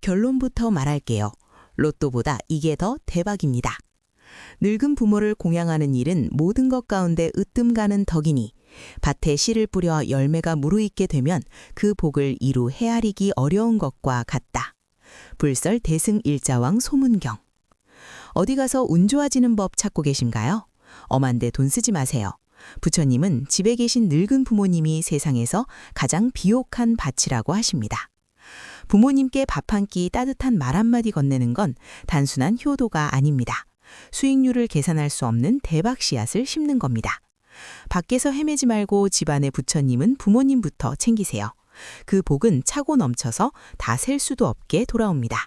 결론부터 말할게요. 로또보다 이게 더 대박입니다. 늙은 부모를 공양하는 일은 모든 것 가운데 으뜸 가는 덕이니 밭에 씨를 뿌려 열매가 무르익게 되면 그 복을 이루 헤아리기 어려운 것과 같다. 불설 대승일자왕 소문경. 어디 가서 운 좋아지는 법 찾고 계신가요? 엄한데 돈 쓰지 마세요. 부처님은 집에 계신 늙은 부모님이 세상에서 가장 비옥한 밭이라고 하십니다. 부모님께 밥 한 끼 따뜻한 말 한마디 건네는 건 단순한 효도가 아닙니다. 수익률을 계산할 수 없는 대박 씨앗을 심는 겁니다. 밖에서 헤매지 말고 집안의 부처님은 부모님부터 챙기세요. 그 복은 차고 넘쳐서 다 셀 수도 없게 돌아옵니다.